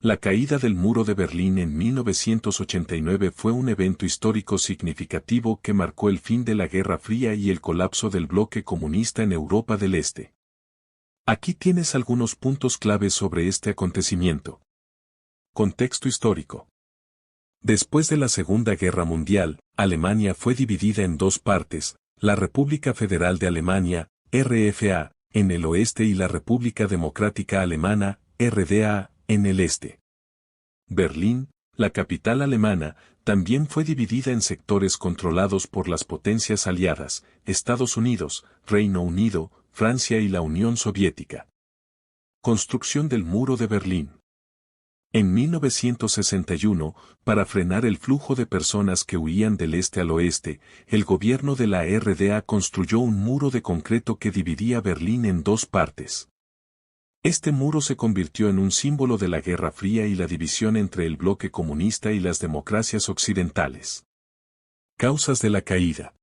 La caída del muro de Berlín en 1989 fue un evento histórico significativo que marcó el fin de la Guerra Fría y el colapso del bloque comunista en Europa del Este. Aquí tienes algunos puntos claves sobre este acontecimiento. Contexto histórico. Después de la Segunda Guerra Mundial, Alemania fue dividida en dos partes, la República Federal de Alemania, RFA, en el oeste y la República Democrática Alemana, RDA, en el este. Berlín, la capital alemana, también fue dividida en sectores controlados por las potencias aliadas, Estados Unidos, Reino Unido, Francia y la Unión Soviética. Construcción del Muro de Berlín. En 1961, para frenar el flujo de personas que huían del este al oeste, el gobierno de la RDA construyó un muro de concreto que dividía Berlín en dos partes. Este muro se convirtió en un símbolo de la Guerra Fría y la división entre el bloque comunista y las democracias occidentales. Causas de la caída.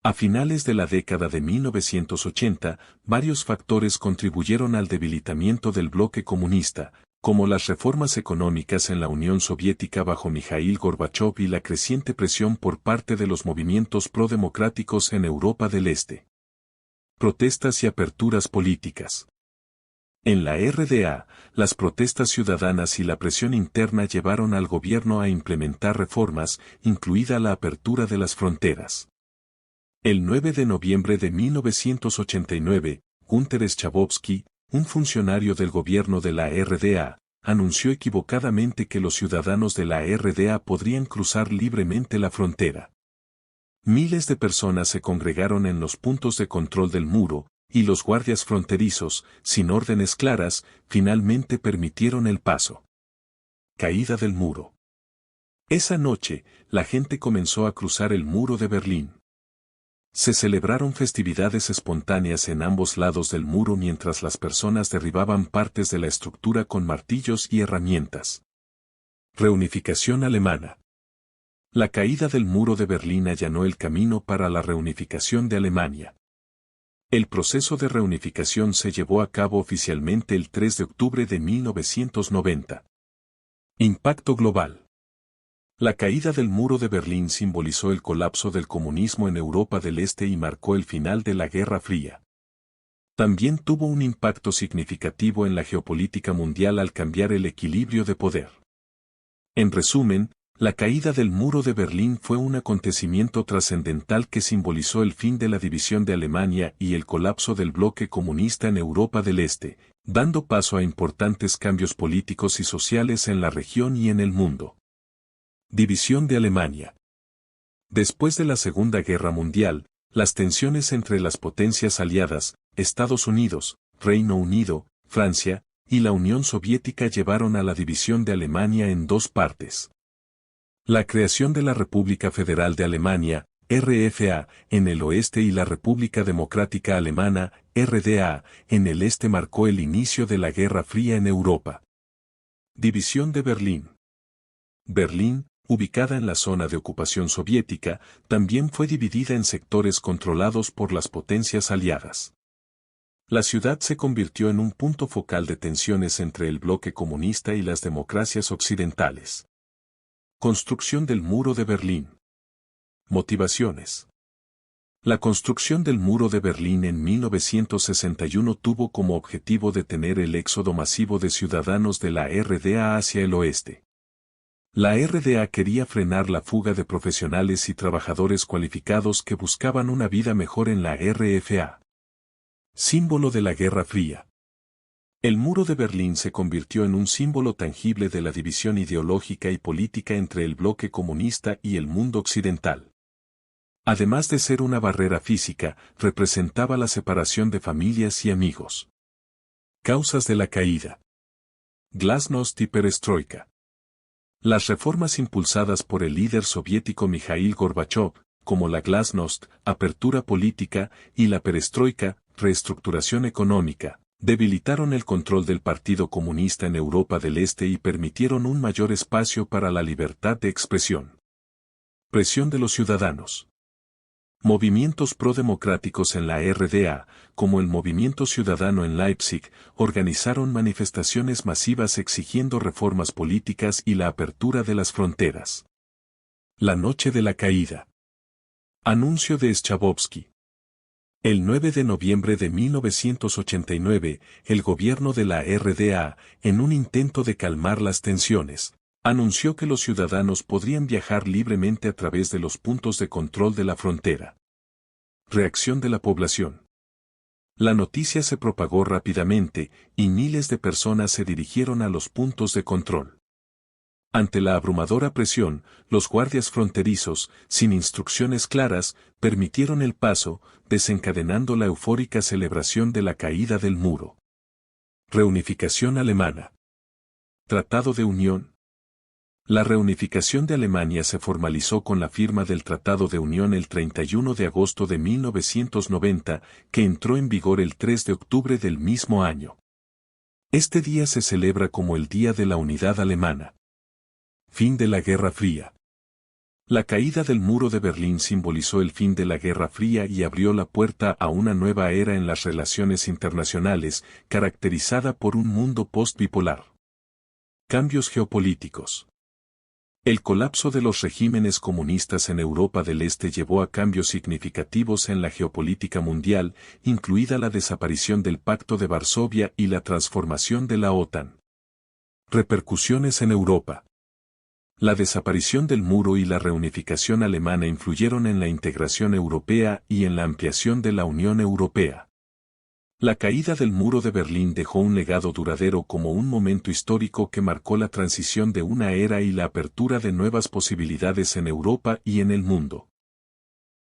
A finales de la década de 1980, varios factores contribuyeron al debilitamiento del bloque comunista, como las reformas económicas en la Unión Soviética bajo Mikhail Gorbachov y la creciente presión por parte de los movimientos prodemocráticos en Europa del Este. Protestas y aperturas políticas. En la RDA, las protestas ciudadanas y la presión interna llevaron al gobierno a implementar reformas, incluida la apertura de las fronteras. El 9 de noviembre de 1989, Günter Schabowski, un funcionario del gobierno de la RDA, anunció equivocadamente que los ciudadanos de la RDA podrían cruzar libremente la frontera. Miles de personas se congregaron en los puntos de control del muro, y los guardias fronterizos, sin órdenes claras, finalmente permitieron el paso. Caída del muro. Esa noche, la gente comenzó a cruzar el muro de Berlín. Se celebraron festividades espontáneas en ambos lados del muro mientras las personas derribaban partes de la estructura con martillos y herramientas. Reunificación alemana. La caída del muro de Berlín allanó el camino para la reunificación de Alemania. El proceso de reunificación se llevó a cabo oficialmente el 3 de octubre de 1990. Impacto global. La caída del muro de Berlín simbolizó el colapso del comunismo en Europa del Este y marcó el final de la Guerra Fría. También tuvo un impacto significativo en la geopolítica mundial al cambiar el equilibrio de poder. En resumen, la caída del muro de Berlín fue un acontecimiento trascendental que simbolizó el fin de la división de Alemania y el colapso del bloque comunista en Europa del Este, dando paso a importantes cambios políticos y sociales en la región y en el mundo. División de Alemania. Después de la Segunda Guerra Mundial, las tensiones entre las potencias aliadas, Estados Unidos, Reino Unido, Francia, y la Unión Soviética llevaron a la división de Alemania en dos partes. La creación de la República Federal de Alemania, RFA, en el oeste y la República Democrática Alemana, RDA, en el este marcó el inicio de la Guerra Fría en Europa. División de Berlín. Berlín, ubicada en la zona de ocupación soviética, también fue dividida en sectores controlados por las potencias aliadas. La ciudad se convirtió en un punto focal de tensiones entre el bloque comunista y las democracias occidentales. Construcción del Muro de Berlín. Motivaciones. La construcción del Muro de Berlín en 1961 tuvo como objetivo detener el éxodo masivo de ciudadanos de la RDA hacia el oeste. La RDA quería frenar la fuga de profesionales y trabajadores cualificados que buscaban una vida mejor en la RFA. Símbolo de la Guerra Fría. El Muro de Berlín se convirtió en un símbolo tangible de la división ideológica y política entre el bloque comunista y el mundo occidental. Además de ser una barrera física, representaba la separación de familias y amigos. Causas de la caída. Glasnost y perestroika. Las reformas impulsadas por el líder soviético Mikhail Gorbachov, como la glasnost, apertura política, y la perestroika, reestructuración económica, debilitaron el control del Partido Comunista en Europa del Este y permitieron un mayor espacio para la libertad de expresión. Presión de los ciudadanos. Movimientos prodemocráticos en la RDA, como el Movimiento Ciudadano en Leipzig, organizaron manifestaciones masivas exigiendo reformas políticas y la apertura de las fronteras. La noche de la caída. Anuncio de Schabowski. El 9 de noviembre de 1989, el gobierno de la RDA, en un intento de calmar las tensiones, anunció que los ciudadanos podrían viajar libremente a través de los puntos de control de la frontera. Reacción de la población. La noticia se propagó rápidamente y miles de personas se dirigieron a los puntos de control. Ante la abrumadora presión, los guardias fronterizos, sin instrucciones claras, permitieron el paso, desencadenando la eufórica celebración de la caída del muro. Reunificación alemana. Tratado de Unión. La reunificación de Alemania se formalizó con la firma del Tratado de Unión el 31 de agosto de 1990, que entró en vigor el 3 de octubre del mismo año. Este día se celebra como el Día de la Unidad Alemana. Fin de la Guerra Fría. La caída del muro de Berlín simbolizó el fin de la Guerra Fría y abrió la puerta a una nueva era en las relaciones internacionales, caracterizada por un mundo post-bipolar. Cambios geopolíticos. El colapso de los regímenes comunistas en Europa del Este llevó a cambios significativos en la geopolítica mundial, incluida la desaparición del Pacto de Varsovia y la transformación de la OTAN. Repercusiones en Europa. La desaparición del muro y la reunificación alemana influyeron en la integración europea y en la ampliación de la Unión Europea. La caída del muro de Berlín dejó un legado duradero como un momento histórico que marcó la transición de una era y la apertura de nuevas posibilidades en Europa y en el mundo.